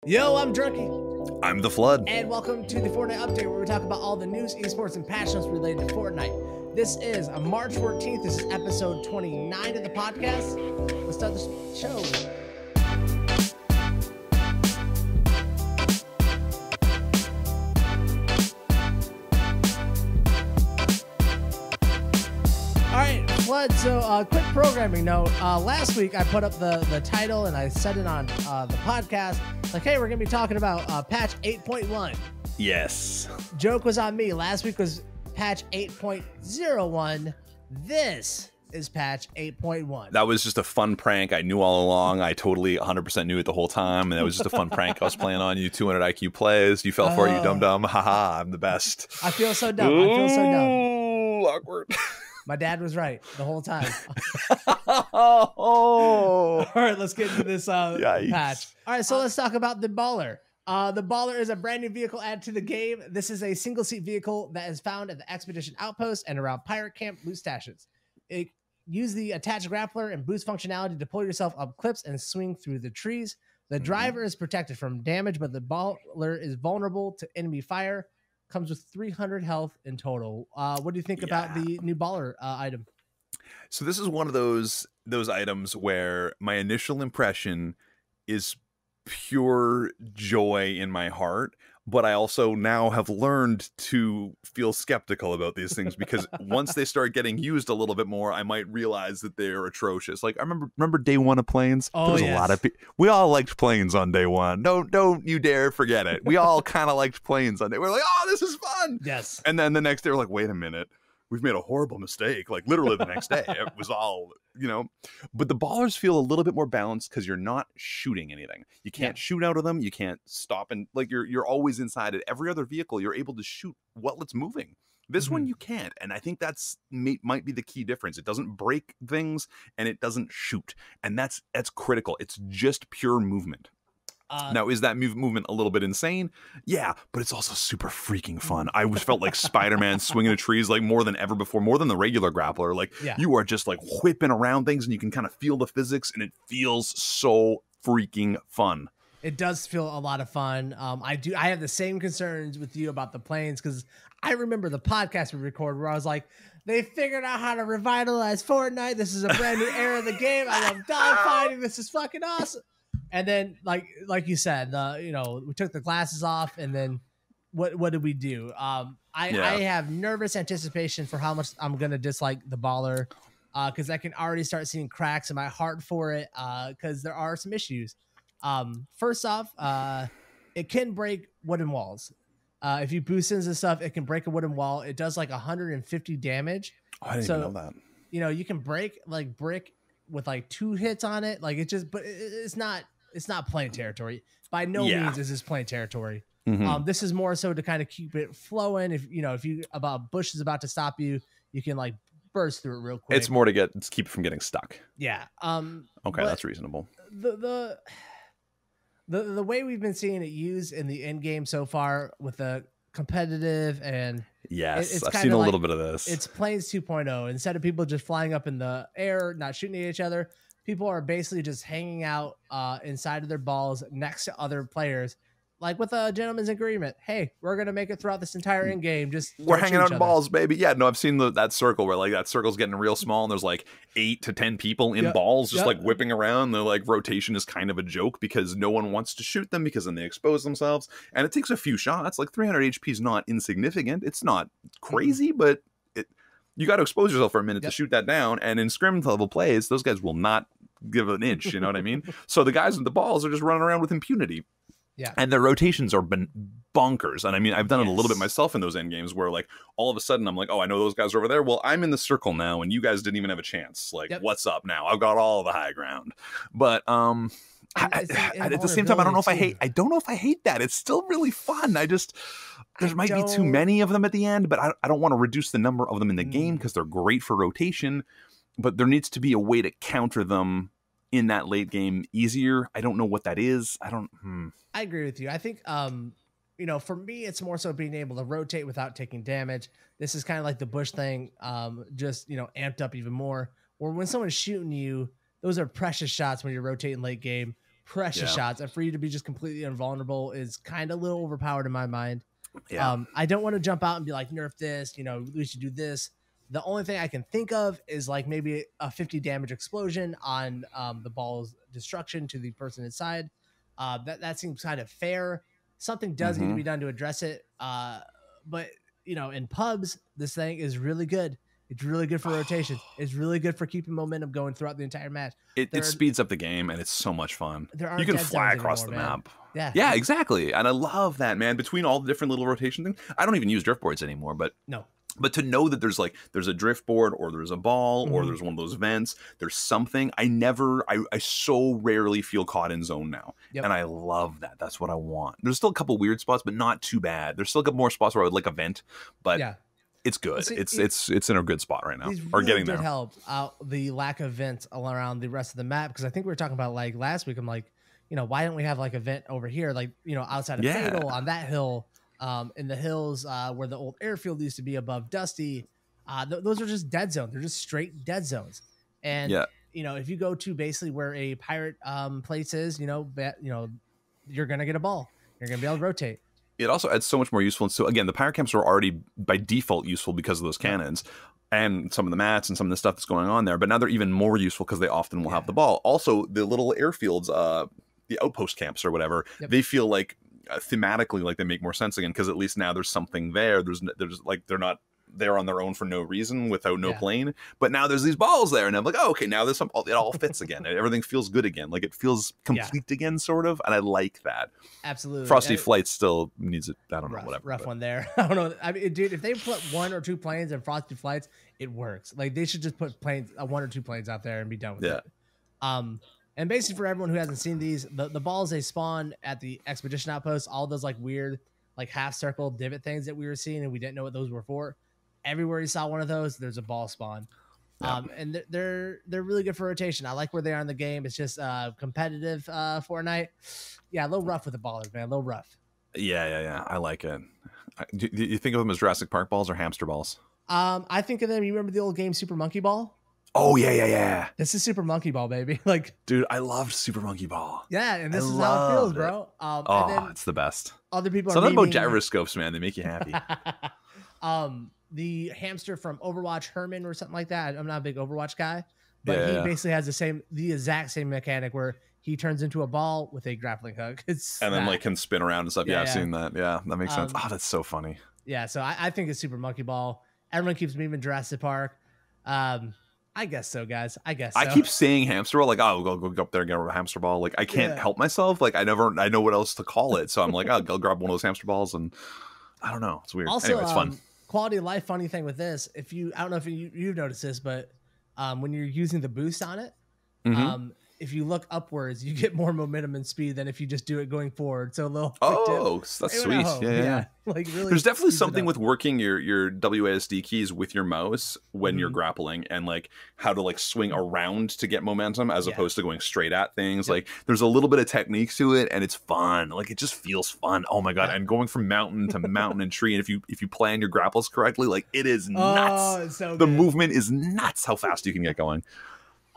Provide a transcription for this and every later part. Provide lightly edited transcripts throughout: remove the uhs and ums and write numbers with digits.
Yo, I'm Drunky. I'm the Flood. And welcome to the Fortnite update where we talk about all the news, esports, and patch notes related to Fortnite. This is March 14th. This is episode 29 of the podcast. Let's start the show. All right, Flood, so quick programming note. Last week I put up the title and I said it on the podcast. Like, hey, we're going to be talking about patch 8.1. Yes. Joke was on me. Last week was patch 8.01. This is patch 8.1. That was just a fun prank. I knew all along. I totally 100% knew it the whole time. And that was just a fun prank I was playing on you. 200 IQ plays. You fell for it, you dum-dum. Haha, I'm the best. I feel so dumb. I feel so dumb. Ooh, awkward. My dad was right the whole time. Oh. All right, let's get into this patch. All right, so let's talk about the Baller. The Baller is a brand new vehicle added to the game. This is a single seat vehicle that is found at the Expedition Outpost and around Pirate Camp loot stashes. Use the attached grappler and boost functionality to pull yourself up cliffs and swing through the trees. The driver is protected from damage, but the Baller is vulnerable to enemy fire. Comes with 300 health in total. What do you think about the new Baller item? So this is one of those items where my initial impression is pure joy in my heart, but I also now have learned to feel skeptical about these things because once they start getting used a little bit more, I might realize that they're atrocious. Like I remember day one of planes. Oh, there was yes. a lot of we all liked planes on day one. Don't you dare forget it. We all kind of liked planes on day. We're like, oh, this is fun. Yes. And then the next day we're like, wait a minute. We've made a horrible mistake. Like literally the next day, it was all, but the Ballers feel a little bit more balanced because you're not shooting anything. You can't shoot out of them. You can't stop. And like, you're always inside it. Every other vehicle, you're able to shoot while it's moving. This one you can't. And I think that's might be the key difference. It doesn't break things and it doesn't shoot. And that's critical. It's just pure movement. Now, is that movement a little bit insane? Yeah, but it's also super freaking fun. I felt like Spider-Man swinging the trees like more than ever before, more than the regular grappler. Like you are just like whipping around things and you can kind of feel the physics and it feels so freaking fun. It does feel a lot of fun. I have the same concerns with you about the planes because I remember the podcast we recorded where I was like, they figured out how to revitalize Fortnite. This is a brand new era of the game. I love dogfighting. This is fucking awesome. And then, like you said, we took the glasses off, and then what did we do? I have nervous anticipation for how much I'm gonna dislike the Baller, because I can already start seeing cracks in my heart for it, because there are some issues. First off, it can break wooden walls. If you boost into stuff, it can break a wooden wall. It does like 150 damage. Oh, I didn't even know that. You can break like brick with like 2 hits on it. Like but it's not plain territory. By no means is this plain territory. This is more so to kind of keep it flowing. If a bush is about to stop you, you can like burst through it real quick. It's more to keep it from getting stuck. Yeah. Okay, that's reasonable. The way we've been seeing it used in the end game so far with the competitive and yes, I've seen a little bit of this. It's Planes 2.0. Instead of people just flying up in the air, not shooting at each other, people are basically just hanging out inside of their balls next to other players, like with a gentleman's agreement. Hey, we're gonna make it throughout this entire end game. We're hanging out in balls, baby. Yeah, no, I've seen that circle where like that circle's getting real small, and there's like 8 to 10 people in balls, just like whipping around. The like rotation is kind of a joke because no one wants to shoot them because then they expose themselves, and it takes a few shots. Like 300 HP is not insignificant. It's not crazy, but you got to expose yourself for a minute to shoot that down. And in scrim level plays, those guys will not give an inch. You know what I mean? So the guys with the balls are just running around with impunity. Yeah. And their rotations are bonkers. And I mean, I've done it a little bit myself in those end games where like all of a sudden I'm like, oh, I know those guys are over there. Well, I'm in the circle now and you guys didn't even have a chance. Like, what's up now? I've got all the high ground. But at the same time, I don't know if I hate that. It's still really fun. There might be too many of them at the end, but I don't want to reduce the number of them in the game because they're great for rotation. But there needs to be a way to counter them in that late game easier. I don't know what that is. I agree with you. I think, for me, it's more so being able to rotate without taking damage. This is kind of like the Bush thing, just, amped up even more. Or when someone's shooting you, those are precious shots when you're rotating late game. precious shots, and for you to be just completely invulnerable is kind of a little overpowered in my mind. Yeah. I don't want to jump out and be like, nerf this, we should do this. The only thing I can think of is like maybe a 50 damage explosion on the ball's destruction to the person inside. That seems kind of fair. Something does need to be done to address it. But in pubs, this thing is really good. It's really good for rotations. It's really good for keeping momentum going throughout the entire match. It speeds up the game, and it's so much fun. You can fly across the map. Yeah, exactly. And I love that, man. Between all the different little rotation things, I don't even use drift boards anymore. But to know that there's a drift board, or there's a ball, or there's one of those vents, there's something. I so rarely feel caught in zone now. And I love that. That's what I want. There's still a couple weird spots, but not too bad. There's still a couple more spots where I would like a vent, but it's good. See, it's in a good spot right now. Or getting there. Help out the lack of vents all around the rest of the map, because I think we were talking about like last week. I'm like, why don't we have like a vent over here, like outside of Batle on that hill, in the hills where the old airfield used to be above Dusty. Those are just dead zones. They're just straight dead zones. And if you go to basically where a pirate place is, you're gonna get a ball. You're gonna be able to rotate. It also adds so much more useful. And so again, the pirate camps are already by default useful because of those cannons and some of the mats and some of the stuff that's going on there. But now they're even more useful because they often will have the ball. Also, the little airfields, the outpost camps or whatever, they feel like thematically like they make more sense again, because at least now there's something there. There's like they're not there on their own for no reason without no plane, but now there's these balls there, and I'm like, oh, okay, now there's it all fits again. Everything feels good again, like it feels complete again, sort of, and I like that. Absolutely. Frosty Flight still needs it. I don't know, whatever. Rough one there. I don't know. I mean, dude, if they put 1 or 2 planes in Frosty Flights, it works. Like they should just put 1 or 2 planes out there and be done with it. And basically for everyone who hasn't seen these, the balls they spawn at the expedition outpost, all those like weird like half circle divot things that we were seeing and we didn't know what those were for. Everywhere you saw one of those, there's a ball spawn. And they're really good for rotation. I like where they are in the game. It's just competitive Fortnite. Yeah, a little rough with the ballers, man. A little rough. Yeah. I like it. Do you think of them as Jurassic Park balls or hamster balls? I think of them. You remember the old game Super Monkey Ball? Oh yeah. This is Super Monkey Ball, baby. Like, dude, I loved Super Monkey Ball. Yeah, and this is how it feels, bro. And then it's the best. Other people. Something about gyroscopes, man. They make you happy. The hamster from Overwatch, Herman or something like that. I'm not a big Overwatch guy, but he basically has the exact same mechanic where he turns into a ball with a grappling hook. And then like can spin around and stuff. I've seen that. Yeah, that makes sense. Oh, that's so funny. Yeah, so I think it's Super Monkey Ball. Everyone keeps memeing Jurassic Park. I guess so, guys. I guess so. I keep saying hamster ball, like, oh, go up there and get a hamster ball. Like, I can't help myself. Like, I know what else to call it. So I'm like, I'll grab one of those hamster balls, and I don't know. It's weird. Also, anyway, it's fun. Quality of life, funny thing with this, I don't know if you've noticed this, but when you're using the boost on it, if you look upwards, you get more momentum and speed than if you just do it going forward. So a little. That's sweet. Yeah. Like really, there's definitely something with working your WASD keys with your mouse when you're grappling, and like how to like swing around to get momentum as opposed to going straight at things. Like there's a little bit of techniques to it, and it's fun. Like it just feels fun. Oh my god! And going from mountain to mountain and tree, and if you plan your grapples correctly, like it is nuts. It's so good. The movement is nuts. How fast you can get going.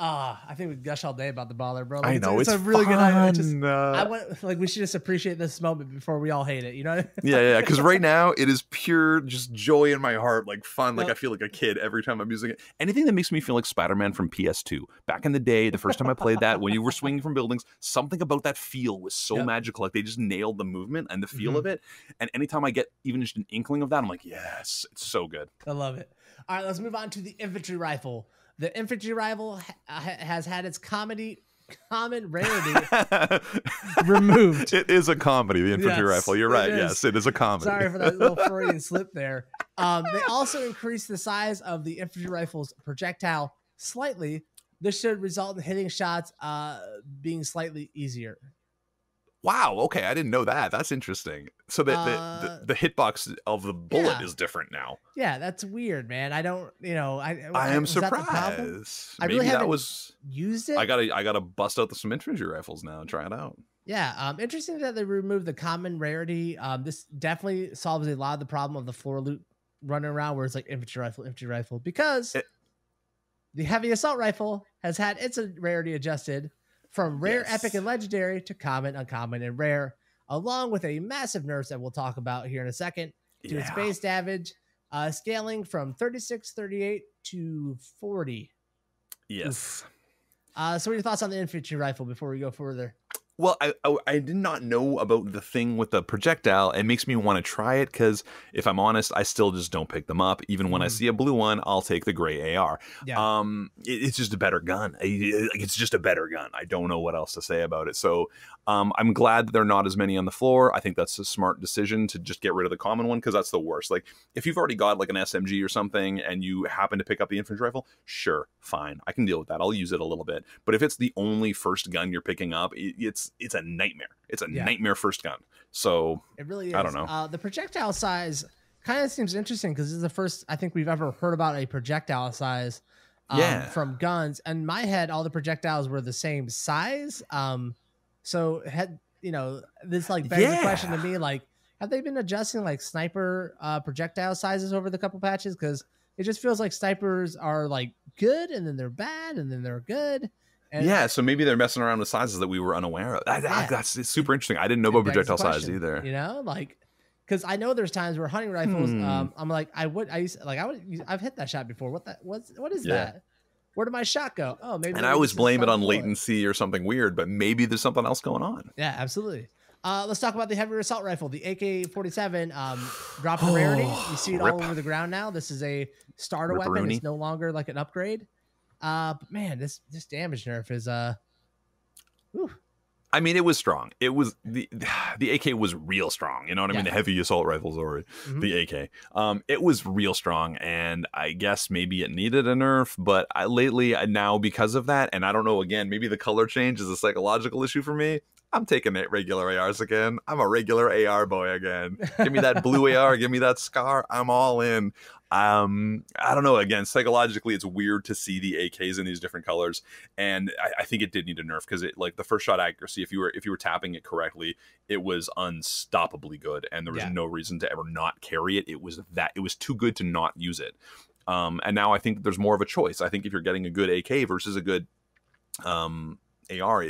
I think we gush all day about the baller, bro. Like, I know it's a really fun. Good idea. We should just appreciate this moment before we all hate it. You know? Yeah. Because right now it is pure just joy in my heart, like fun. Like I feel like a kid every time I'm using it. Anything that makes me feel like Spider-Man from PS2 back in the day. The first time I played that, when you were swinging from buildings, something about that feel was so magical. Like they just nailed the movement and the feel of it. And anytime I get even just an inkling of that, I'm like, yes, it's so good. I love it. All right, let's move on to the infantry rifle. The infantry rifle has had its common rarity removed. It is a comedy, the infantry rifle. You're right. Yes, it is a comedy. Sorry for that little Freudian slip there. They also increased the size of the infantry rifle's projectile slightly. This should result in hitting shots being slightly easier. Wow. Okay, I didn't know that. That's interesting. So the hitbox of the bullet is different now. Yeah, that's weird, man. I don't. I am surprised. I really haven't used it. I gotta bust out some infantry rifles now and try it out. Yeah. Interesting that they removed the common rarity. This definitely solves a lot of the problem of the floor loot running around where it's like infantry rifle, because the heavy assault rifle has had its rarity adjusted. from rare, Yes. epic, and legendary to common, uncommon, and rare, along with a massive nerfs that we'll talk about here in a second to its base damage, scaling from 3638 to 40. Yes. So what are your thoughts on the infantry rifle before we go further? Well, I did not know about the thing with the projectile. It makes me want to try it because if I'm honest, I still just don't pick them up. Even when I see a blue one, I'll take the gray AR. Yeah. It's just a better gun. It's just a better gun. I don't know what else to say about it. So I'm glad that there are not as many on the floor. I think that's a smart decision to just get rid of the common one because that's the worst. Like if you've already got like an SMG or something and you happen to pick up the infantry rifle, sure, fine. I can deal with that. I'll use it a little bit. But if it's the only first gun you're picking up, it's a nightmare. It's a nightmare first gun. So it really is. I don't know. The projectile size kind of seems interesting because this is the first I think we've ever heard about a projectile size from guns. In my head, all the projectiles were the same size. So had this like begs the question to me, like, have they been adjusting like sniper projectile sizes over the couple patches? Because it just feels like snipers are like good and then they're bad and then they're good. And so maybe they're messing around with sizes that we were unaware of. That's super interesting. I didn't know about projectile size either. Like, because I know there's times where hunting rifles, I'm like, I've hit that shot before. What is that? Where did my shot go? Oh, maybe. And I always blame it on latency or something weird, but maybe there's something else going on. Yeah, absolutely. Let's talk about the heavy assault rifle, the AK-47. Dropped in rarity. You see it all over the ground now. This is a starter weapon. It's no longer like an upgrade. But man, this damage nerf is I mean, it was strong. It was the AK was real strong. You know what I mean? The heavy assault rifles or the AK. It was real strong, and I guess maybe it needed a nerf. But lately, now because of that, and I don't know. Again, maybe the color change is a psychological issue for me. I'm taking it regular ARs again. I'm a regular AR boy again. Give me that blue AR. Give me that SCAR. I'm all in. I don't know. Again, psychologically, it's weird to see the AKs in these different colors, and I think it did need a nerf because it, like the first shot accuracy, if you were tapping it correctly, it was unstoppably good, and there was no reason to ever not carry it. It was too good to not use it. And now I think there's more of a choice. I think if you're getting a good AK versus a good AR,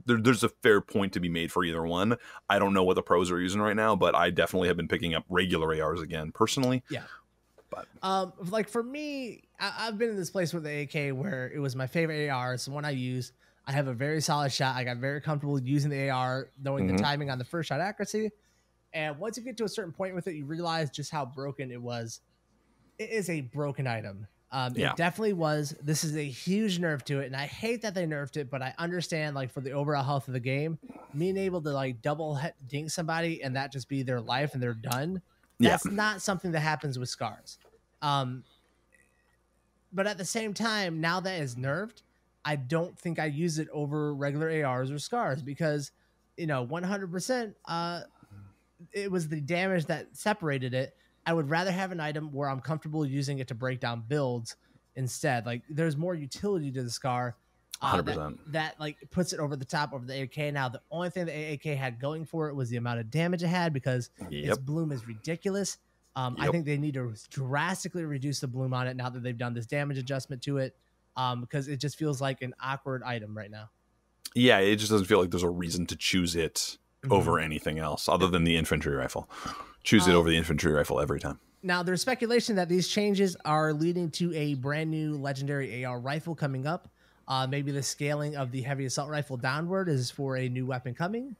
there's a fair point to be made for either one. I don't know what the pros are using right now, but I definitely have been picking up regular ARs again personally. Yeah. But like for me, I've been in this place with the AK where it was my favorite AR. It's the one I use. I have a very solid shot. I got very comfortable using the AR, knowing the timing on the first shot accuracy. And once you get to a certain point with it, you realize just how broken it was. It is a broken item. It definitely was. This is a huge nerf to it, and I hate that they nerfed it, but I understand, like, for the overall health of the game, being able to like double dink somebody and that just be their life and they're done. That's not something that happens with scars. But at the same time, now that it's nerfed, I don't think I use it over regular ARs or scars because, 100%, it was the damage that separated it. I would rather have an item where I'm comfortable using it to break down builds instead. Like there's more utility to the SCAR 100%. That like puts it over the top over the AK. Now, the only thing the AK had going for it was the amount of damage it had because its bloom is ridiculous. I think they need to drastically reduce the bloom on it now that they've done this damage adjustment to it because it just feels like an awkward item right now. Yeah, it just doesn't feel like there's a reason to choose it over anything else other than the infantry rifle. Choose it over the infantry rifle every time. Now, there's speculation that these changes are leading to a brand new legendary AR rifle coming up. Maybe the scaling of the heavy assault rifle downward is for a new weapon coming.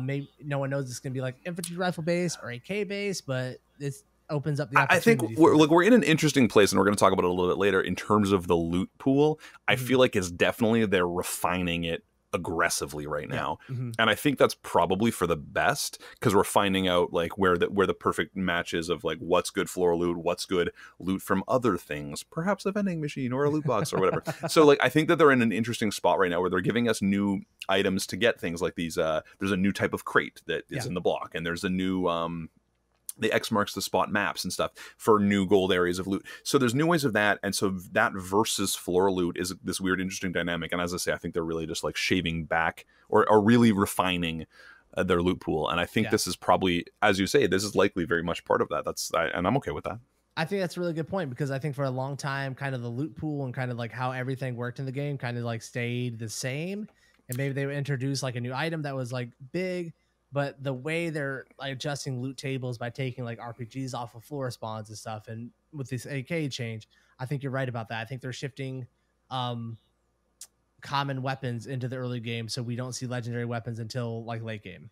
Maybe no one knows it's going to be like infantry rifle base or AK base, but this opens up the opportunity. I think we're in an interesting place, and we're going to talk about it a little bit later in terms of the loot pool. I feel like it's definitely they're refining it aggressively right now, and I think that's probably for the best because we're finding out like where the perfect match is of like what's good floor loot, what's good loot from other things, perhaps a vending machine or a loot box or whatever. So like I think that they're in an interesting spot right now where they're giving us new items to get things like these. There's a new type of crate that is in the block, and there's a new the X marks the spot maps and stuff for new gold areas of loot. So there's new ways of that. And so that versus floor loot is this weird, interesting dynamic. And as I say, I think they're really just like shaving back or really refining their loot pool. And I think this is probably, as you say, this is likely very much part of that. And I'm okay with that. I think that's a really good point because I think for a long time, kind of the loot pool and kind of like how everything worked in the game kind of like stayed the same. And maybe they would introduce like a new item that was like big, but the way they're like adjusting loot tables by taking like RPGs off of floor spawns and stuff. And with this AK change, I think you're right about that. I think they're shifting common weapons into the early game so we don't see legendary weapons until like late game.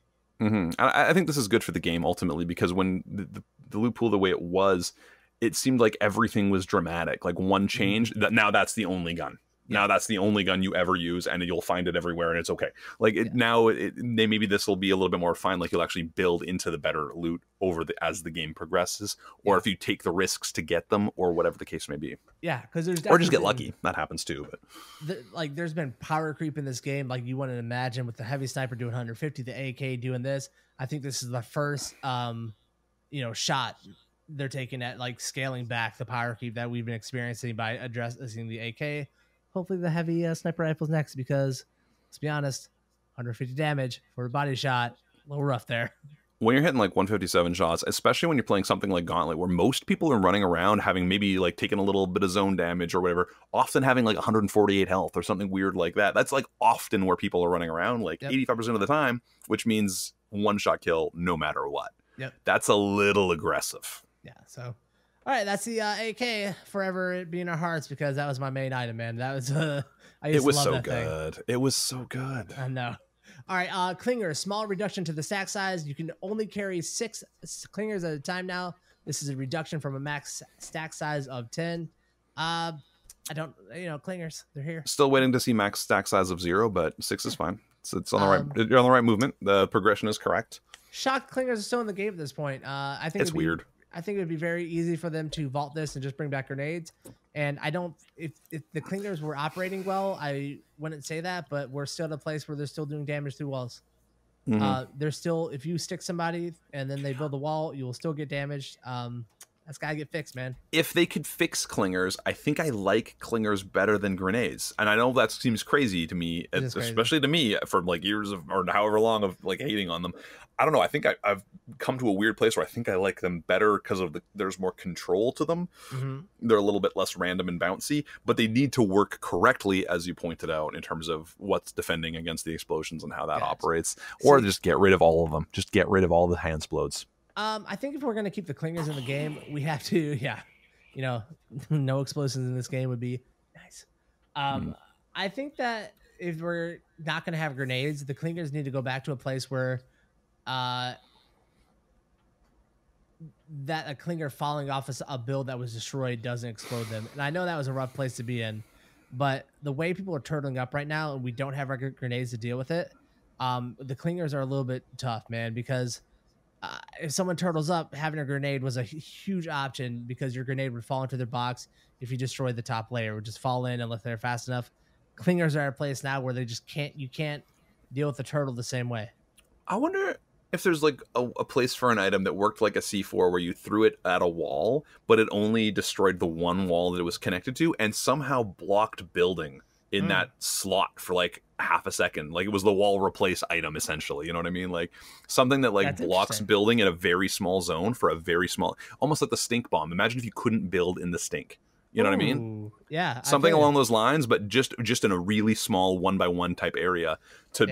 I think this is good for the game ultimately because when the loot pool the way it was, it seemed like everything was dramatic. Like one change, now that's the only gun. Now that's the only gun you ever use, and you'll find it everywhere, and it's okay. Like now, maybe this will be a little bit more refined. Like you'll actually build into the better loot as the game progresses, or if you take the risks to get them, or whatever the case may be. Yeah, because there's or just get lucky. That happens too. But like, there's been power creep in this game. Like you wouldn't imagine with the heavy sniper doing 150, the AK doing this. I think this is the first, shot they're taking at like scaling back the power creep that we've been experiencing by addressing the AK. Hopefully the heavy sniper rifle's next because, let's be honest, 150 damage for a body shot, a little rough there. When you're hitting like 157 shots, especially when you're playing something like Gauntlet, where most people are running around having maybe like taken a little bit of zone damage or whatever, often having like 148 health or something weird like that. That's like often where people are running around like 85% of the time, which means one shot kill no matter what. Yep. That's a little aggressive. Yeah, so... All right, that's the AK forever be in our hearts because that was my main item, man. That was it was so good. It was so good. I know. All right, clingers, small reduction to the stack size. You can only carry 6 clingers at a time now. This is a reduction from a max stack size of 10. I don't, clingers, they're here. Still waiting to see max stack size of 0, but 6 is fine. It's on the right. You're on the right movement. The progression is correct. Shock clingers are still in the game at this point. I think it's weird. I think it would be very easy for them to vault this and just bring back grenades. And I don't, if the clingers were operating well, I wouldn't say that, but we're still at a place where they're still doing damage through walls. They're still, if you stick somebody and then they build a wall, you will still get damaged. That's gotta get fixed, man. If they could fix clingers, I think I like clingers better than grenades. And I know that seems crazy to me, especially to me for like years of, or however long of like hating on them. I don't know. I think I've come to a weird place where I think I like them better because of there's more control to them. They're a little bit less random and bouncy, but they need to work correctly, as you pointed out, in terms of what's defending against the explosions and how that operates. Or just get rid of all of them. Just get rid of all the hand explodes. I think if we're going to keep the clingers in the game, we have to, no explosions in this game would be nice. I think that if we're not going to have grenades, the clingers need to go back to a place where that a clinger falling off a build that was destroyed doesn't explode them. And I know that was a rough place to be in, but the way people are turtling up right now and we don't have regular grenades to deal with it, the clingers are a little bit tough, man, because if someone turtles up, having a grenade was a huge option because your grenade would fall into their box if you destroyed the top layer. It would just fall in unless they're fast enough. Clingers are at a place now where they just you can't deal with the turtle the same way. I wonder if there's like a place for an item that worked like a C4 where you threw it at a wall, but it only destroyed the one wall that it was connected to and somehow blocked building in that slot for like half a second. Like it was the wall replace item essentially, you know what I mean? Like something that like That's blocks building in a very small zone for a very small, almost like the stink bomb. Imagine if you couldn't build in the stink. You know what I mean? Yeah. Something along those lines, but just in a really small 1x1 type area to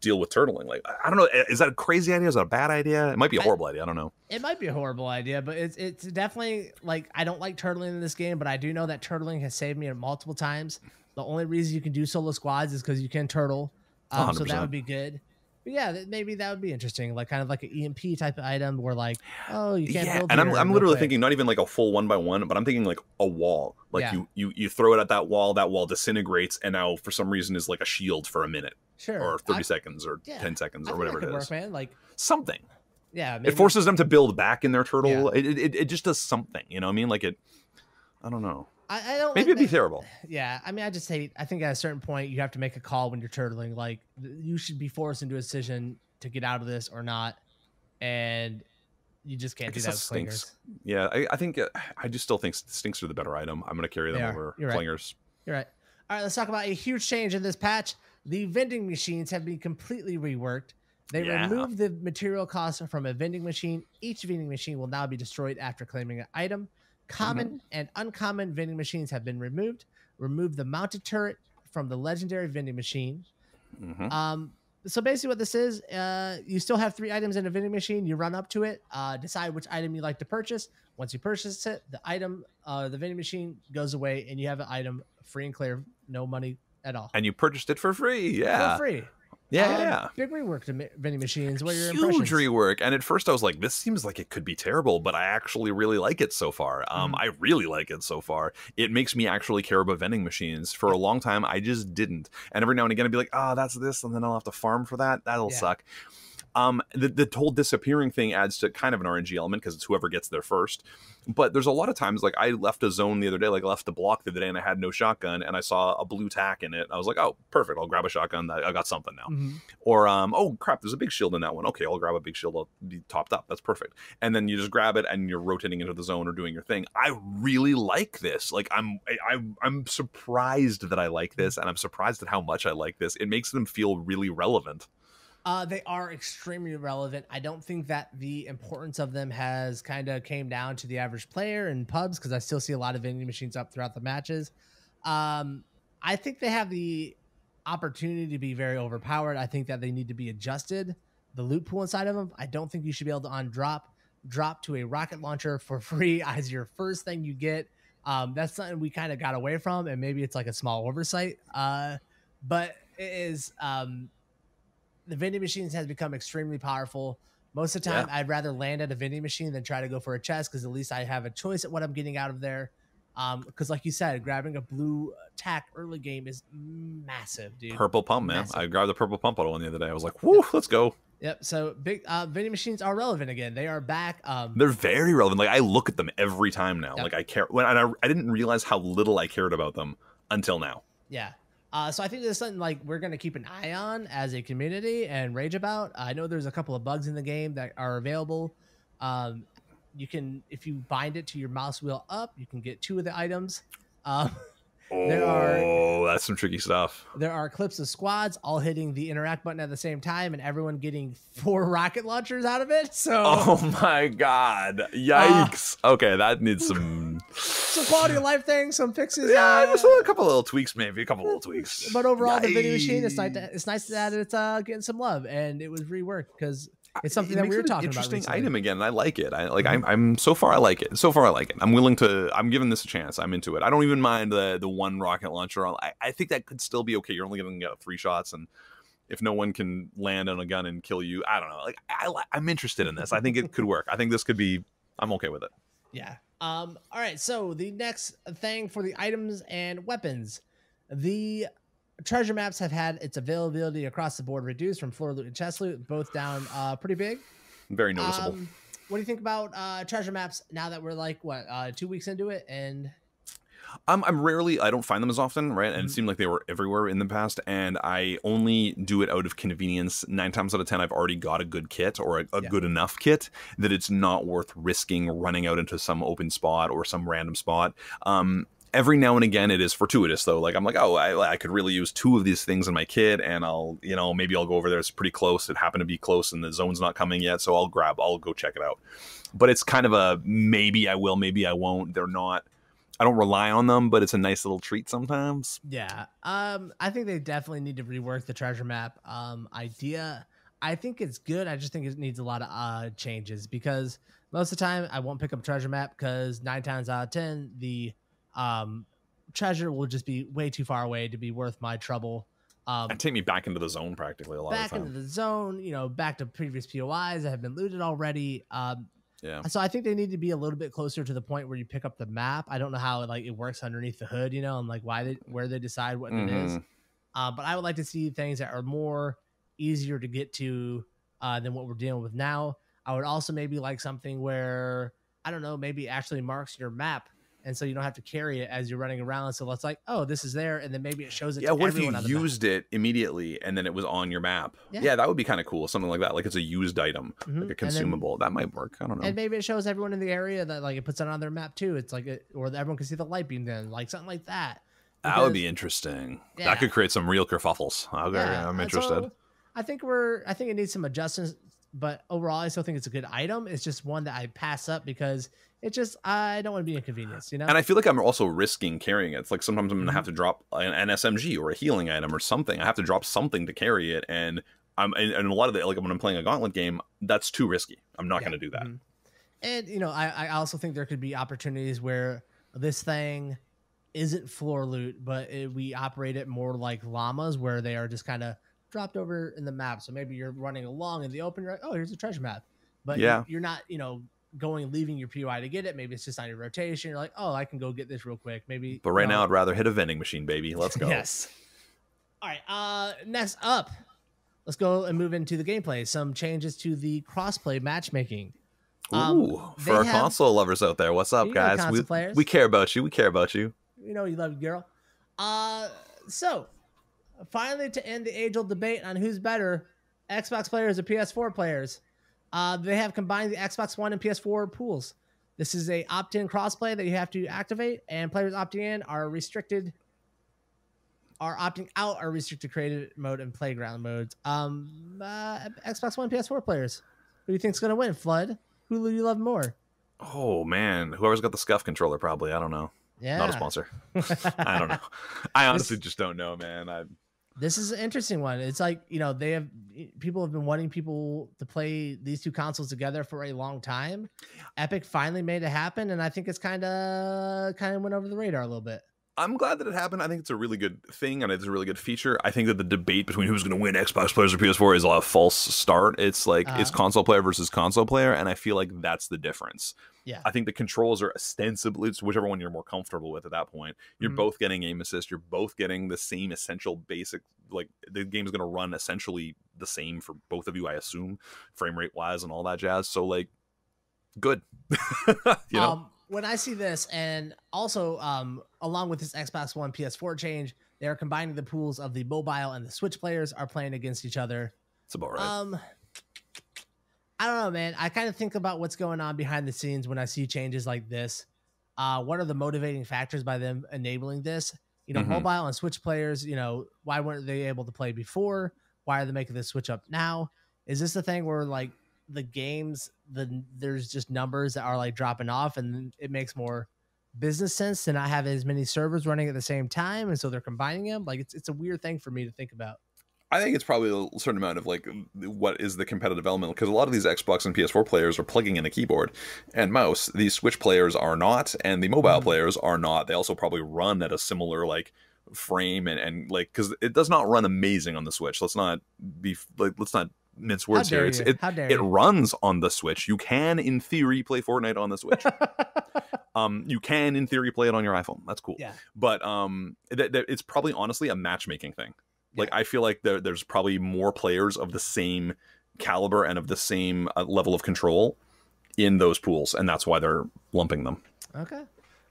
deal with turtling. Like, I don't know. Is that a crazy idea? Is that a bad idea? It might be a horrible idea. I don't know. It might be a horrible idea, but it's definitely like, I don't like turtling in this game, but I do know that turtling has saved me multiple times. The only reason you can do solo squads is because you can turtle. So that would be good. But yeah, maybe that would be interesting. Like kind of like an EMP type of item where like, oh, you can't build. And I'm literally thinking not even like a full 1x1, but I'm thinking like a wall. Like you throw it at that wall disintegrates, and now for some reason is like a shield for a minute. Sure. Or 30 seconds or 10 seconds or whatever it is. Work, man. Like something. Yeah. Maybe. It forces them to build back in their turtle. Yeah. It just does something. You know what I mean? Like I don't know. I don't. Maybe it'd be terrible. Yeah, I mean, I think at a certain point you have to make a call when you're turtling. Like you should be forced into a decision to get out of this or not, and you just can't do that with clingers. Yeah, I think I just still think stinks are the better item. I'm going to carry them over clingers. You're right. All right, let's talk about a huge change in this patch. The vending machines have been completely reworked. They remove the material cost from a vending machine. Each vending machine will now be destroyed after claiming an item. Common and uncommon vending machines have been removed. Remove the mounted turret from the legendary vending machine. So basically what this is, you still have 3 items in a vending machine. You run up to it, decide which item you like to purchase. Once you purchase it, the vending machine goes away and you have an item free and clear, no money at all. And you purchased it for free. Yeah. For free. Yeah. Big rework to vending machines. What are your Huge impressions? rework. And at first I was like, this seems like it could be terrible, but I actually really like it so far. I really like it so far. It makes me actually care about vending machines. For a long time, I just didn't. And every now and again, I'd be like, that's this, and then I'll have to farm for that. That'll suck. The whole disappearing thing adds to kind of an RNG element because it's whoever gets there first. But there's a lot of times, like I left a zone the other day, like I left the block the other day and I had no shotgun and I saw a blue tack in it. I was like, oh, perfect. I'll grab a shotgun. I got something now. Or, oh crap, there's a big shield in that one. Okay, I'll grab a big shield. I'll be topped up. That's perfect. And then you just grab it and you're rotating into the zone or doing your thing. I really like this. Like I'm surprised that I like this, and I'm surprised at how much I like this. It makes them feel really relevant. They are extremely relevant. I don't think that the importance of them has kind of came down to the average player in pubs, because I still see a lot of vending machines up throughout the matches. I think they have the opportunity to be very overpowered. I think that they need to be adjusted. The loot pool inside of them, I don't think you should be able to drop to a rocket launcher for free as your first thing you get. That's something we kind of got away from, and maybe it's like a small oversight. But it is... the vending machines has become extremely powerful. Most of the time, I'd rather land at a vending machine than try to go for a chest, because at least I have a choice at what I'm getting out of there. Because like you said, grabbing a blue tack early game is massive, dude. Purple pump, man. I grabbed the purple pump out one the other day. I was like, whoo, let's go. Yep. So big vending machines are relevant again. They are back. They're very relevant. Like I look at them every time now. Like I care. I didn't realize how little I cared about them until now. Yeah. So I think this is something like we're going to keep an eye on as a community and rage about. I know there's a couple of bugs in the game that are available. You can, if you bind it to your mouse wheel up, you can get 2 of the items. That's some tricky stuff. There are clips of squads all hitting the interact button at the same time and everyone getting 4 rocket launchers out of it. So, oh my God. Yikes. Okay. That needs some quality of life things, some fixes. Yeah, just a couple little tweaks, maybe a couple little tweaks. But overall, the vending machine, it's nice that it's getting some love, and it was reworked because it's something that we were talking about. Interesting item again, and I like it. I'm so far I like it. So far I like it. I'm giving this a chance. I'm into it. I don't even mind the 1 rocket launcher. I think that could still be okay. You're only going to get 3 shots, and if no one can land on a gun and kill you, I don't know. Like I'm interested in this. I think it could work. I think this could be. I'm okay with it. Yeah. All right. So the next thing for the items and weapons, the treasure maps have had its availability across the board reduced from floor loot and chest loot, both down pretty big. Very noticeable. What do you think about treasure maps now that we're like 2 weeks into it? And I don't find them as often, right? And it seemed like they were everywhere in the past, and I only do it out of convenience. 9 times out of 10, I've already got a good kit or a good enough kit that it's not worth risking running out into some open spot or some random spot. Every now and again, it is fortuitous, though. Like I'm like, oh, I could really use 2 of these things in my kit, and maybe I'll go over there. It's pretty close. It happened to be close, and the zone's not coming yet, so I'll go check it out. But it's kind of a maybe I will, maybe I won't. They're not. I don't rely on them, but it's a nice little treat sometimes. Yeah. I think they definitely need to rework the treasure map idea. I think it's good. I just think it needs a lot of changes, because most of the time I won't pick up treasure map because 9 times out of 10 the treasure will just be way too far away to be worth my trouble. And take me back into the zone practically a lot of the time. Back into the zone, back to previous POIs that have been looted already. Yeah. So I think they need to be a little bit closer to the point where you pick up the map. I don't know how it works underneath the hood, and like where they decide what it is. But I would like to see things that are more easier to get to than what we're dealing with now. I would also maybe like something where, I don't know, maybe actually marks your map. And so you don't have to carry it as you're running around. So it's like, oh, this is there. And then maybe it shows it to everyone. Yeah, what if you used it immediately and then it was on your map? Yeah, that would be kind of cool. Something like that. Like it's a used item, like a consumable. That might work. I don't know. And maybe it shows everyone in the area that it puts it on their map too. It's like, or everyone can see the light beam then, something like that. That would be interesting. Yeah. That could create some real kerfuffles. Okay, I'm interested. I think it needs some adjustments, but overall, I still think it's a good item. It's just one that I pass up because I don't want to be inconvenienced, you know? And I feel like I'm also risking carrying it. It's like sometimes I'm going to have to drop an SMG or a healing item or something. I have to drop something to carry it. And and a lot of like when I'm playing a Gauntlet game, that's too risky. I'm not going to do that. And, you know, I also think there could be opportunities where this thing isn't floor loot, but we operate it more like llamas, where they are just kind of dropped over in the map. So maybe you're running along in the open, you're like, oh, here's a treasure map. But you're not, you know, leaving your POI to get it. Maybe it's just on your rotation. You're like, oh, I can go get this real quick. Maybe. But right now, I'd rather hit a vending machine, baby. Let's go. Yes. All right. Next up, let's go and move into the gameplay. Some changes to the crossplay matchmaking. Ooh, for our console lovers out there, what's up, guys? We care about you. We care about you. You know you love your girl. So finally, to end the age-old debate on who's better, Xbox players or PS4 players, they have combined the Xbox One and PS4 pools. This is a opt-in crossplay that you have to activate, and players opting in are restricted. Are opting out are restricted creative mode and playground modes. Xbox One, PS4 players, who do you think's gonna win? Flood? Who do you love more? Oh man, whoever's got the Scuff controller, probably. I don't know. Yeah, not a sponsor. I don't know. I honestly just don't know, man. This is an interesting one. It's like, you know, people have been wanting people to play these two consoles together for a long time. Epic finally made it happen, and I think it's kind of went over the radar a little bit. I'm glad that it happened. I think it's a really good thing, and it's a really good feature. I think that the debate between who's going to win, Xbox players or PS4, is a false start. It's like it's console player versus console player, and I feel like that's the difference. Yeah, I think the controls are ostensibly, it's whichever one you're more comfortable with at that point. You're both getting aim assist. You're both getting the same essential basic, like the game's going to run essentially the same for both of you, I assume, frame rate wise and all that jazz. So like, good. You know? When I see this, and also along with this Xbox One PS4 change, they are combining the pools of the mobile and the Switch players are playing against each other. It's about right. I don't know, man. I kind of think about what's going on behind the scenes when I see changes like this. What are the motivating factors by them enabling this? You know, mobile and Switch players, you know, why weren't they able to play before? Why are they making this switch up now? Is this the thing where like the games, there's just numbers that are like dropping off, and it makes more business sense to not have as many servers running at the same time, and so they're combining them? Like it's a weird thing for me to think about. I think it's probably a certain amount of like what is the competitive element, because a lot of these Xbox and PS4 players are plugging in a keyboard and mouse. These Switch players are not, and the mobile players are not. They also probably run at a similar like frame and like, because it does not run amazing on the Switch. Let's not mince words here. It runs on the Switch. You can in theory play Fortnite on the Switch. You can in theory play it on your iPhone. That's cool. Yeah. But it's probably honestly a matchmaking thing. Like, I feel like there's probably more players of the same caliber and of the same level of control in those pools, and that's why they're lumping them. Okay.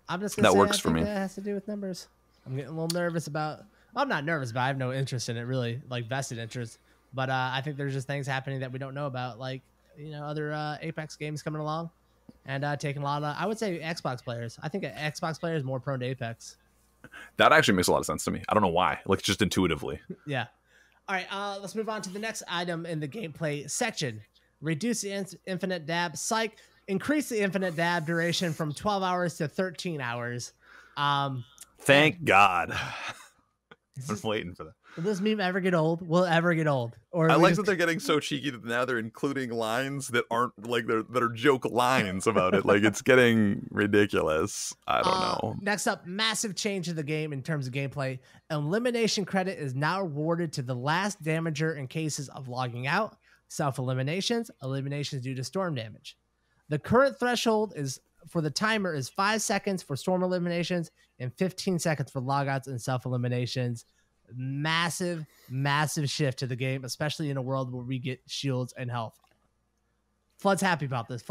I'm just gonna say works for me. That has to do with numbers. I'm getting a little nervous about. Well, I'm not nervous, but I have no interest in it, really, like vested interest. But I think there's just things happening that we don't know about, like, you know, other Apex games coming along and taking a lot of. I would say Xbox players. I think an Xbox player is more prone to Apex. That actually makes a lot of sense to me. I don't know why, like just intuitively. Yeah. All right, let's move on to the next item in the gameplay section. Reduce the infinite dab. Psych. Increase the infinite dab duration from 12 hours to 13 hours. Thank God. I'm waiting for that. Will this meme ever get old? Will it ever get old? Or I like that they're getting so cheeky that now they're including lines that aren't like that are joke lines about it. Like, it's getting ridiculous. I don't know. Next up, massive change in the game in terms of gameplay. Elimination credit is now awarded to the last damager in cases of logging out, self-eliminations, eliminations due to storm damage. The current threshold is for the timer is 5 seconds for storm eliminations and 15 seconds for logouts and self-eliminations. Massive shift to the game, especially in a world where we get shields and health. Flood's happy about this.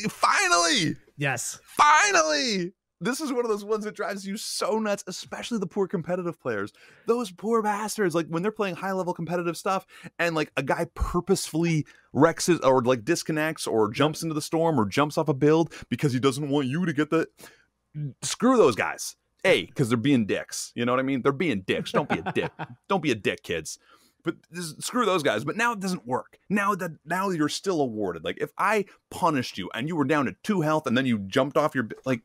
Finally! Yes. Finally! This is one of those ones that drives you so nuts, especially the poor competitive players. Those poor bastards, like when they're playing high-level competitive stuff and like a guy purposefully wrecks it or like disconnects or jumps into the storm or jumps off a build because he doesn't want you to get the... Screw those guys. Because they're being dicks. You know what I mean? They're being dicks. Don't be a dick. Don't be a dick, kids. But screw those guys. But now it doesn't work. Now you're still awarded. Like if I punished you and you were down to 2 health and then you jumped off your like,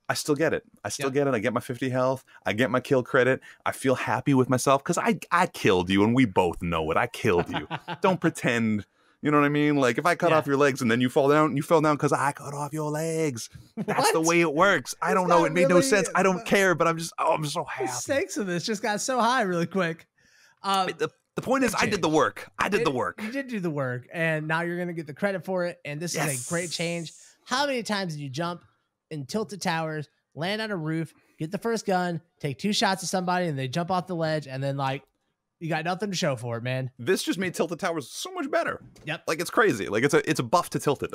I still get it. I still get it. I get my 50 health. I get my kill credit. I feel happy with myself because I killed you and we both know it. I killed you. Don't pretend. You know what I mean? Like if I cut off your legs and then you fall down, you fell down because I cut off your legs. That's the way it works. I don't know. It made no sense. I don't care, but I'm so happy. The stakes of this just got so high really quick. The point is, I did the work. The work. You did do the work, and now you're going to get the credit for it. And this is a great change. How many times did you jump in tilted towers, land on a roof, get the first gun, take 2 shots at somebody, and they jump off the ledge, and then like, you got nothing to show for it, man. This just made Tilted Towers so much better. Yep. Like it's crazy. Like it's a buff to Tilted.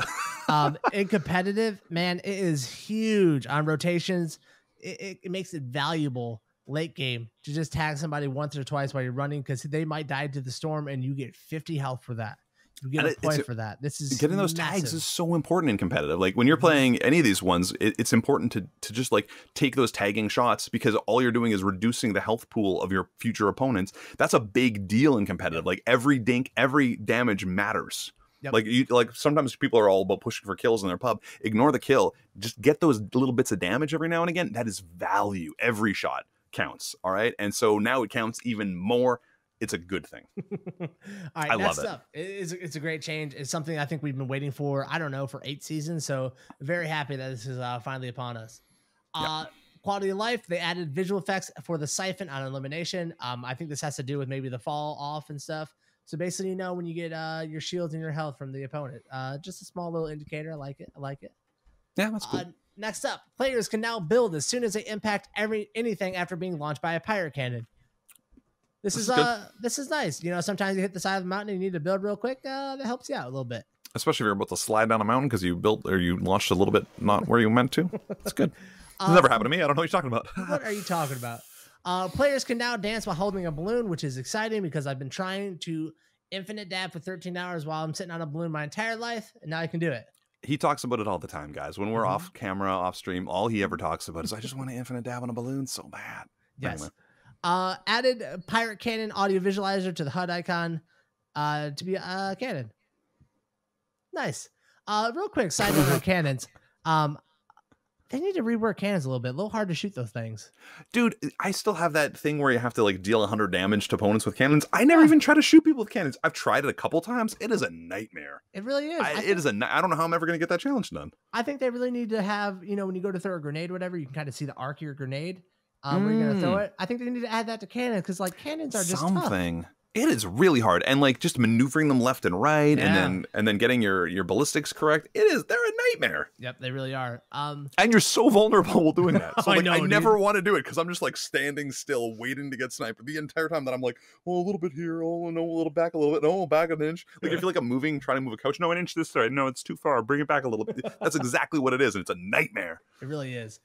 In competitive, man, it is huge on rotations. It makes it valuable late game to just tag somebody once or twice while you're running because they might die to the storm and you get 50 health for that. You get a point for that. This is getting those tags is so important in competitive. Like when you're playing any of these ones, it's important to just like take those tagging shots because all you're doing is reducing the health pool of your future opponents. That's a big deal in competitive. Like every dink, every damage matters. Yep. Like sometimes people are all about pushing for kills in their pub. Ignore the kill. Just get those little bits of damage every now and again. That is value. Every shot counts. All right. And so now it counts even more. It's a good thing. All right, I love it. It's a great change. It's something I think we've been waiting for, I don't know, for 8 seasons. So very happy that this is finally upon us. Quality of life, they added visual effects for the siphon on elimination. I think this has to do with maybe the fall off and stuff. So basically, you know, when you get your shields and your health from the opponent, just a small little indicator. I like it. Yeah, that's cool. Next up, players can now build as soon as they impact anything after being launched by a pirate cannon. This is nice. You know, sometimes you hit the side of the mountain and you need to build real quick. That helps you out a little bit. Especially if you're about to slide down a mountain because you built or you launched a little bit not where you meant to. That's good. It's never happened to me. I don't know what you're talking about. What are you talking about? Players can now dance while holding a balloon, which is exciting because I've been trying to infinite dab for 13 hours while I'm sitting on a balloon my entire life, and now I can do it. He talks about it all the time, guys. When we're off camera, off stream, all he ever talks about is I just want to infinite dab on a balloon so bad. Yes. Anyway. Added pirate cannon audio visualizer to the HUD icon to be a cannon. Nice. Real quick, side note on cannons. They need to rework cannons a little bit. A little hard to shoot those things. Dude, I still have that thing where you have to like deal 100 damage to opponents with cannons. I never even try to shoot people with cannons. I've tried it a couple times. It is a nightmare. It really is. I don't know how I'm ever going to get that challenge done. I think they really need to have, you know, when you go to throw a grenade or whatever, you can kind of see the arc of your grenade. Where you're going to throw it. I think they need to add that to cannons because like cannons are just something. Tough. It is really hard, and like just maneuvering them left and right, and then getting your ballistics correct. They're a nightmare. Yep, they really are. And you're so vulnerable while doing that. So like, I never dude. want to do it because I'm just like standing still, waiting to get sniped the entire time. That I'm like, oh, a little bit here, oh no, a little back a little bit, no, back an inch. Like I feel like I'm trying to move a couch. No, an inch this side. No, it's too far. Bring it back a little bit. That's exactly what it is, and it's a nightmare. It really is.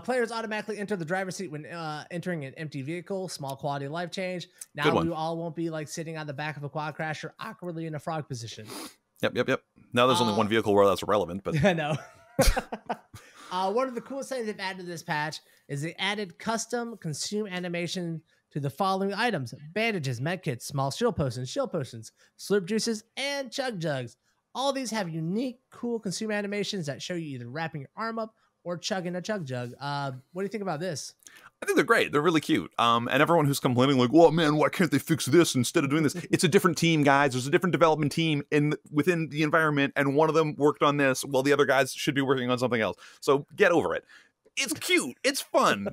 Players automatically enter the driver's seat when entering an empty vehicle. Small quality of life change. Now we all won't be like sitting on the back of a quad crasher awkwardly in a frog position. Yep. Now there's only one vehicle where that's relevant, but I know. One of the coolest things they've added to this patch is they added custom consume animation to the following items: bandages, medkits, small shield potions, slurp juices, and chug jugs. All these have unique, cool consume animations that show you either wrapping your arm up or chugging a chug jug. What do you think about this? I think they're great. They're really cute. And everyone who's complaining like, well, man, why can't they fix this instead of doing this? It's a different team, guys. There's a different development team within the environment, and one of them worked on this while the other guys should be working on something else. So get over it. It's cute. It's fun.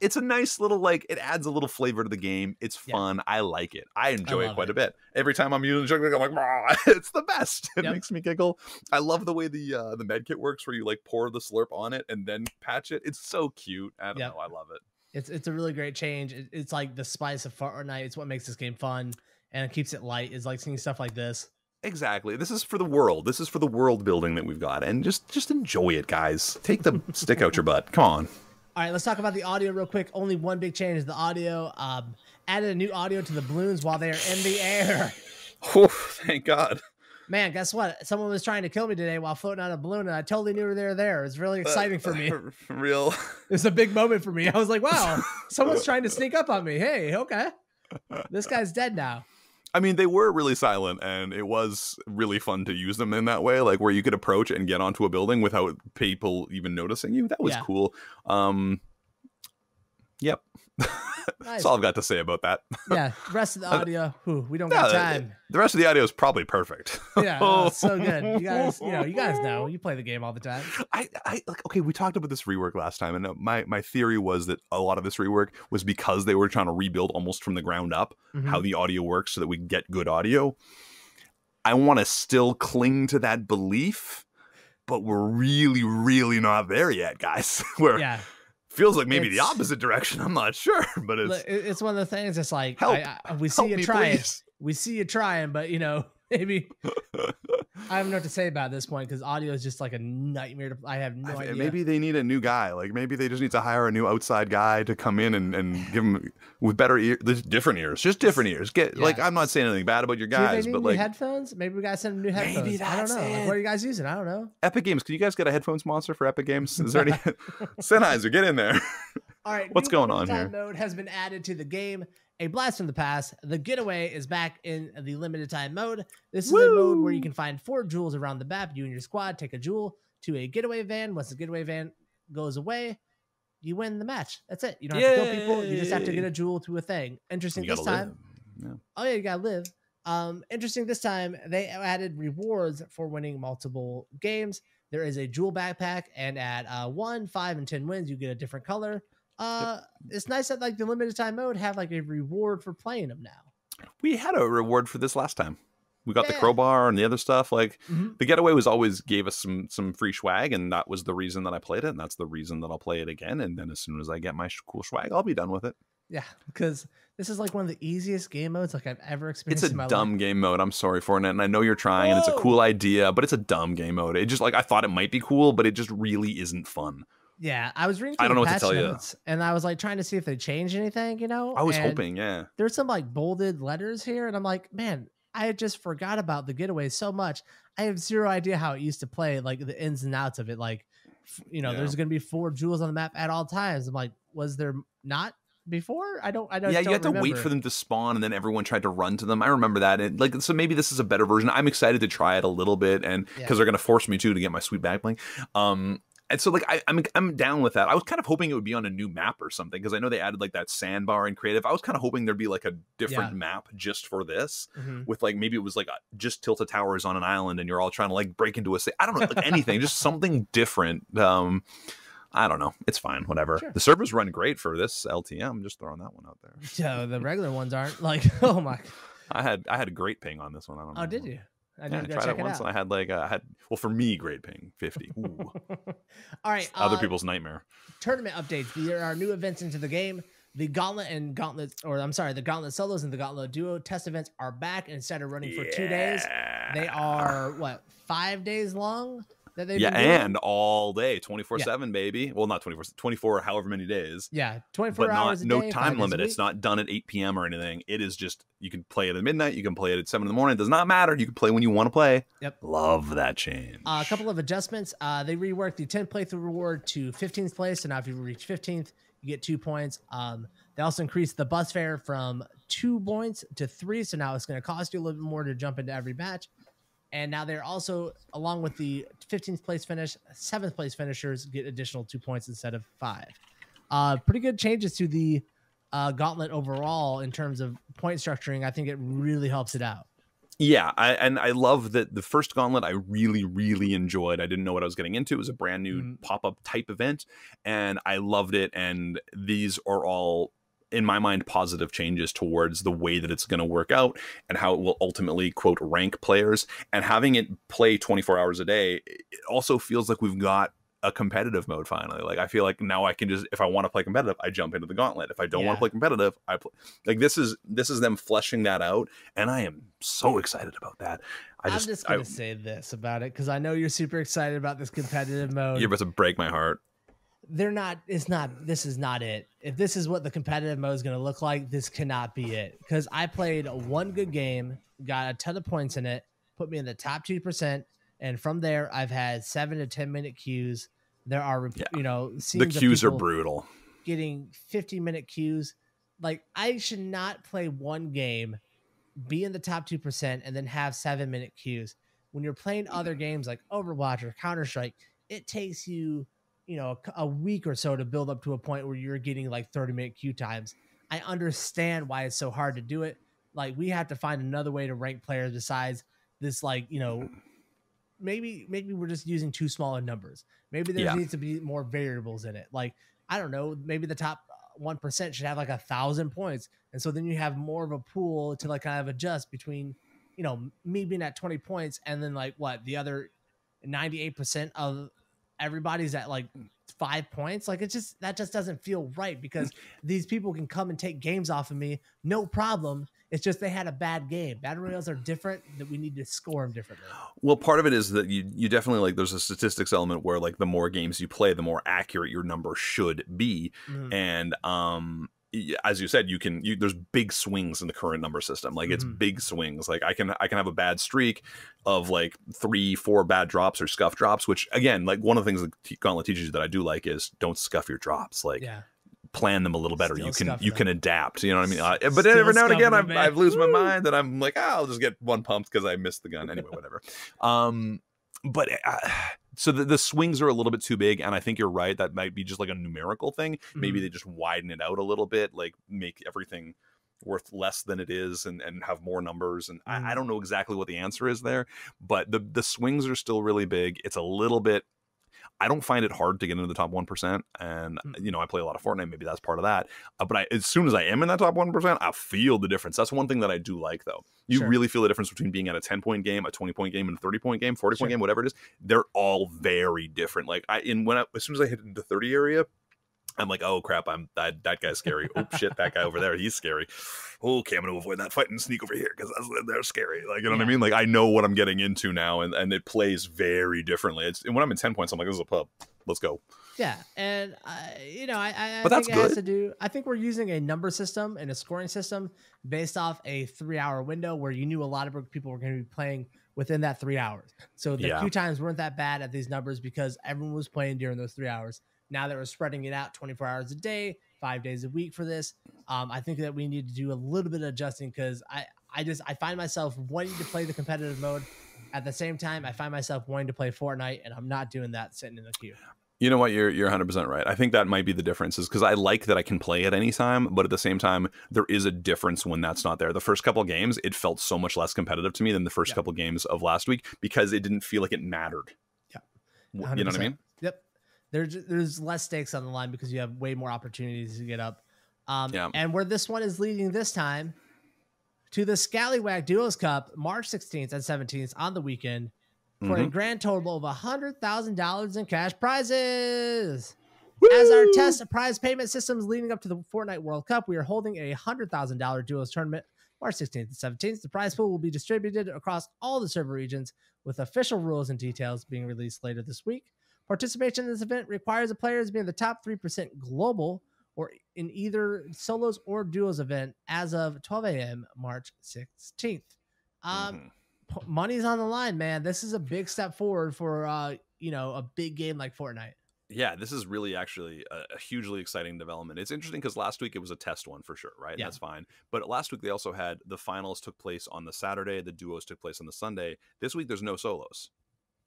It's a nice little, like, it adds a little flavor to the game. It's fun. Yeah. I like it. I enjoy it quite a bit. Every time I'm using the jug, I'm like, it's the best. It makes me giggle. I love the way the med kit works where you like pour the slurp on it and then patch it. It's so cute. I don't know. I love it. It's a really great change. It's like the spice of Fortnite. It's what makes this game fun and it keeps it light. Is like seeing stuff like this. Exactly. This is for the world. This is for the world building that we've got. And just enjoy it, guys. Take the stick out your butt. Come on. All right, let's talk about the audio real quick. Only one big change is the audio. Added a new audio to the balloons while they are in the air. Oh, thank God. Man, guess what? Someone was trying to kill me today while floating on a balloon, and I totally knew they were there. It was really exciting for me. Real. It was a big moment for me. I was like, wow, someone's trying to sneak up on me. Hey, okay. This guy's dead now. I mean, they were really silent, and it was really fun to use them in that way, like where you could approach and get onto a building without people even noticing you. That was cool. Yep. Nice. That's all I've got to say about that. Yeah, the rest of the audio, we don't got time. The rest of the audio is probably perfect. Yeah, it's so good. You guys know, you play the game all the time. Okay, we talked about this rework last time, and my theory was that a lot of this rework was because they were trying to rebuild almost from the ground up how the audio works so that we get good audio. I want to still cling to that belief, but we're really, really not there yet, guys. Feels like maybe the opposite direction. I'm not sure, but it's one of the things. It's like we see help you me, trying, please. We see you trying, but maybe I don't know what to say about this point because audio is just like a nightmare. I have no idea. Maybe they need a new guy. Like maybe they just need to hire a new outside guy to come in and give them with better ears, different ears, just different ears. Like I'm not saying anything bad about your guys, but like headphones. Maybe we gotta send them new headphones. Maybe that's I don't know. Like, what are you guys using? I don't know. Epic Games. Can you guys get a headphone sponsor for Epic Games? Is there any? Sennheiser, get in there. All right, what's going on here? Mode has been added to the game. A blast from the past. The getaway is back in the limited time mode. This is a mode where you can find 4 jewels around the map. You and your squad take a jewel to a getaway van. Once the getaway van goes away, you win the match. That's it. You don't have to kill people. You just have to get a jewel to a thing. Interesting this time. Yeah. Oh yeah, you gotta live. Interesting this time. They added rewards for winning multiple games. There is a jewel backpack, and at 1, 5, and 10 wins, you get a different color. It's nice that like the limited time mode have like a reward for playing them now. We had a reward for this last time. We got the crowbar and the other stuff. Like the getaway was always gave us some free swag, and that was the reason that I played it, and that's the reason that I'll play it again. And then as soon as I get my cool swag, I'll be done with it. Yeah, because this is like one of the easiest game modes like I've ever experienced. It's a dumb game mode. I'm sorry, Fortnite, and I know you're trying, and it's a cool idea, but it's a dumb game mode. It just like I thought it might be cool, but it just really isn't fun. Yeah, I was reading. I don't know what to tell you, and I was like trying to see if they changed anything. I was hoping, there's some like bolded letters here, and I'm like, man, I just forgot about the getaway so much. I have zero idea how it used to play, like the ins and outs of it. Like, there's going to be 4 jewels on the map at all times. I'm like, was there not before? I don't. Yeah, you had to wait for them to spawn, and then everyone tried to run to them. I remember that. And so maybe this is a better version. I'm excited to try it a little bit, and because they're going to force me to get my sweet back bling. And so like I'm down with that. I was kind of hoping it would be on a new map or something because I know they added like that sandbar in creative. I was kind of hoping there'd be like a different map just for this with like maybe it was like just Tilted Towers on an island and you're all trying to like break into a city. I don't know, like anything, just something different. I don't know. It's fine. Whatever. Sure. The servers run great for this LTM. Just throwing that one out there. Yeah, the regular ones aren't like. Oh my. I had a great ping on this one. I don't know. Oh, did you? I tried it once, and I had for me, great ping 50. Ooh. All right, other people's nightmare. Tournament updates. There are new events into the game. The Gauntlet the Gauntlet solos and the Gauntlet duo test events are back, and instead of running for 2 days, they are 5 days long. That they've been doing? And all day, 24/7, baby. Well, not 24, however many days. Yeah, 24 hours. No time limit. It's not done at 8 p.m. or anything. It is just you can play it at midnight. You can play it at 7 in the morning. It does not matter. You can play when you want to play. Yep. Love that change. A couple of adjustments. They reworked the 10th playthrough reward to 15th place. So now if you reach 15th, you get 2 points. They also increased the bus fare from 2 points to 3. So now it's going to cost you a little bit more to jump into every match. And now they're also, along with the 15th place finish, 7th place finishers get additional 2 points instead of 5. Pretty good changes to the Gauntlet overall in terms of point structuring. I think it really helps it out. Yeah, I love that the first Gauntlet I really, really enjoyed. I didn't know what I was getting into. It was a brand new pop-up type event, and I loved it. And these are all, in my mind, positive changes towards the way that it's going to work out and how it will ultimately, quote, rank players. And having it play 24 hours a day, it also feels like we've got a competitive mode finally. Like I feel like now I can just, if I want to play competitive, I jump into the Gauntlet. If I don't want to play competitive, I play. Like this is them fleshing that out, and I am so excited about that. I'm just gonna say this about it because I know you're super excited about this competitive mode. You're about to break my heart. This is not it. If this is what the competitive mode is going to look like, this cannot be it. Because I played one good game, got a ton of points in it, put me in the top 2%. And from there, I've had 7 to 10 minute queues. There are, scenes the queues are brutal. Getting 50-minute queues. like I should not play one game, be in the top 2%, and then have 7-minute queues. When you're playing other games like Overwatch or Counter-Strike, it takes you, a week or so to build up to a point where you're getting like 30-minute queue times. I understand why it's so hard to do it. Like, we have to find another way to rank players besides this, like, maybe we're just using too small of numbers. Maybe there needs to be more variables in it. Like, I don't know, maybe the top 1% should have like 1,000 points. And so then you have more of a pool to like kind of adjust between, me being at 20 points and then like the other 98% of everybody's at like 5 points. Like, that just doesn't feel right, because these people can come and take games off of me. No problem. It's just they had a bad game. Battle Royales are different, that we need to score them differently. Well, part of it is that you definitely, like, there's a statistics element where, like, the more games you play, the more accurate your number should be. And as you said, there's big swings in the current number system. Like, it's big swings. Like, I can have a bad streak of like 3-4 bad drops or scuff drops, which, again, like, one of the things that Gauntlet teaches you that I do like is don't scuff your drops. Like, plan them a little better. You can adapt, you know what I mean? But every now and again I lose my mind and I'm like, I'll just get one pumped because I missed the gun anyway, whatever. So the swings are a little bit too big, and I think you're right, that might be just like a numerical thing. Maybe they just widen it out a little bit, like make everything worth less than it is, and have more numbers. And I don't know exactly what the answer is there, but the swings are still really big. It's a little bit, I don't find it hard to get into the top 1%. And, I play a lot of Fortnite. Maybe that's part of that. But as soon as I am in that top 1%, I feel the difference. That's one thing that I do like, though. You really feel the difference between being at a 10-point game, a 20-point game, and a 30-point game, 40-point game, whatever it is. They're all very different. Like, as soon as I hit into 30 area, I'm like, oh crap, that guy's scary. Oh shit, that guy over there, he's scary. Okay, I'm gonna avoid that fight and sneak over here because they're scary. Like, you know what I mean? Like, I know what I'm getting into now, and it plays very differently. And when I'm in 10 points, I'm like, this is a pub. Let's go. Yeah, and I but that's think it good. has to do. I think we're using a number system and a scoring system based off a 3-hour window where you knew a lot of people were going to be playing within that 3 hours. So the queue times weren't that bad at these numbers because everyone was playing during those 3 hours. Now that we're spreading it out 24 hours a day, 5 days a week for this, I think that we need to do a little bit of adjusting, because I find myself wanting to play the competitive mode. At the same time, I find myself wanting to play Fortnite, and I'm not doing that sitting in the queue. You know what? You're 100% right. I think that might be the difference, is because I like that I can play at any time, but at the same time, there is a difference when that's not there. The first couple of games, it felt so much less competitive to me than the first couple of games of last week, because it didn't feel like it mattered. Yeah, 100%. You know what I mean? Yep. There's less stakes on the line because you have way more opportunities to get up. And where this one is leading this time to the Scallywag Duos Cup, March 16th and 17th on the weekend, for a grand total of $100,000 in cash prizes. Woo! As our test prize payment systems leading up to the Fortnite World Cup, we are holding a $100,000 duos tournament March 16th and 17th. The prize pool will be distributed across all the server regions, with official rules and details being released later this week. Participation in this event requires the players to be in the top 3% global or in either solos or duos event as of 12 a.m. March 16th. Money's on the line, man. This is a big step forward for a big game like Fortnite. Yeah, this is really actually a hugely exciting development. It's interesting because last week it was a test one for sure, right? Yeah. That's fine. But last week they also had the finals took place on the Saturday, the duos took place on the Sunday. This week there's no solos,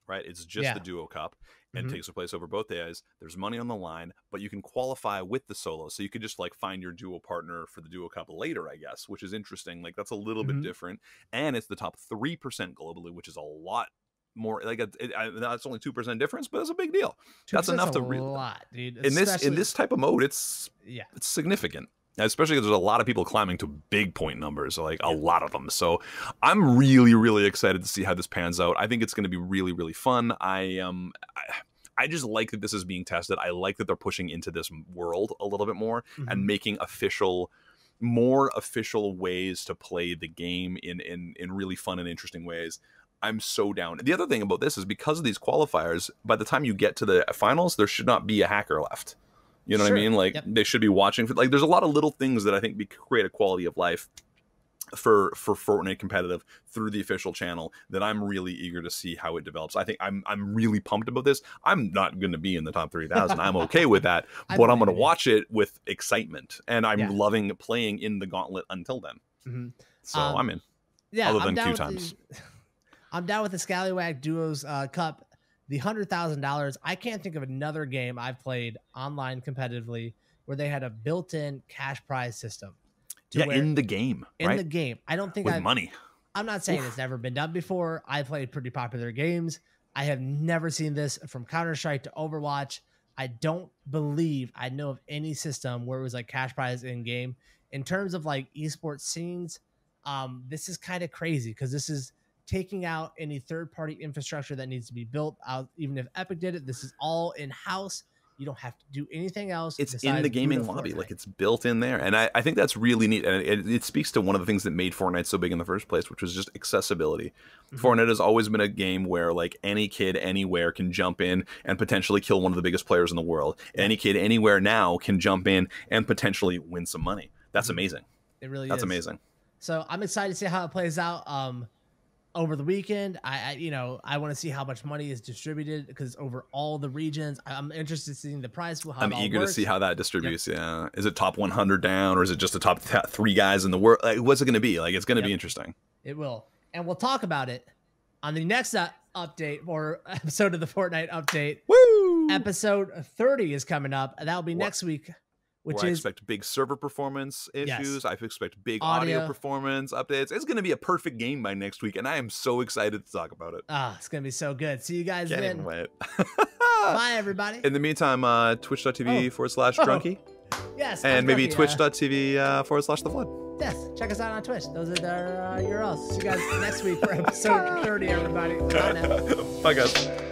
right? It's just the duo cup, and takes place over both days. There's money on the line, but you can qualify with the solo. So you could just like find your duo partner for the duo cup later, I guess, which is interesting. Like, that's a little bit different. And it's the top 3% globally, which is a lot more. Like, that's only 2% difference, but it's a big deal. That's enough to really, lot, dude. In this type of mode, it's significant. Especially because there's a lot of people climbing to big point numbers, like a lot of them. So I'm really, really excited to see how this pans out. I think it's going to be really, really fun. I just like that this is being tested. I like that they're pushing into this world a little bit more and making more official ways to play the game in really fun and interesting ways. I'm so down. The other thing about this is, because of these qualifiers, by the time you get to the finals, there should not be a hacker left. You know what I mean? Like, they should be watching for, like, there's a lot of little things that I think create a quality of life for Fortnite competitive through the official channel that I'm really eager to see how it develops. I think I'm really pumped about this. I'm not going to be in the top 3,000. I'm okay with that, but I'm going to watch it with excitement, and I'm loving playing in the Gauntlet until then. So I'm in. Yeah, other than queue times. I'm down with the Scallywag Duos Cup, the $100,000. I can't think of another game I've played online competitively where they had a built-in cash prize system. In the game. In the game. I don't think with money. I'm not saying it's never been done before. I played pretty popular games. I have never seen this from Counter-Strike to Overwatch. I don't believe I know of any system where it was like cash prize in game. In terms of like esports scenes, this is kind of crazy because this is taking out any third-party infrastructure that needs to be built out. Even if Epic did it, this is all in-house. You don't have to do anything else. It's in the gaming lobby. Like, it's built in there. And I think that's really neat. And it speaks to one of the things that made Fortnite so big in the first place, which was just accessibility. Fortnite has always been a game where like any kid anywhere can jump in and potentially kill one of the biggest players in the world. Any kid anywhere now can jump in and potentially win some money. That's amazing. It really is. That's amazing. So I'm excited to see how it plays out. Over the weekend, I want to see how much money is distributed because over all the regions, I'm interested in seeing the prize. I'm eager to see how that distributes. Yeah, is it top 100 down, or is it just the top 3 guys in the world? Like, what's it going to be? Like, it's going to be interesting. It will, and we'll talk about it on the next update or episode of the Fortnite update. Woo! Episode 30 is coming up, and that'll be next week. I expect big server performance issues. I expect big audio performance updates. It's going to be a perfect game by next week, and I am so excited to talk about it. It's going to be so good. See you guys then. Can't even wait. Bye, everybody. In the meantime, twitch.tv/drunky. Yes. And maybe twitch.tv/the flood. Yes. Check us out on Twitch. Those are our URLs. See you guys next week for episode 30, everybody. Bye now. Bye, guys.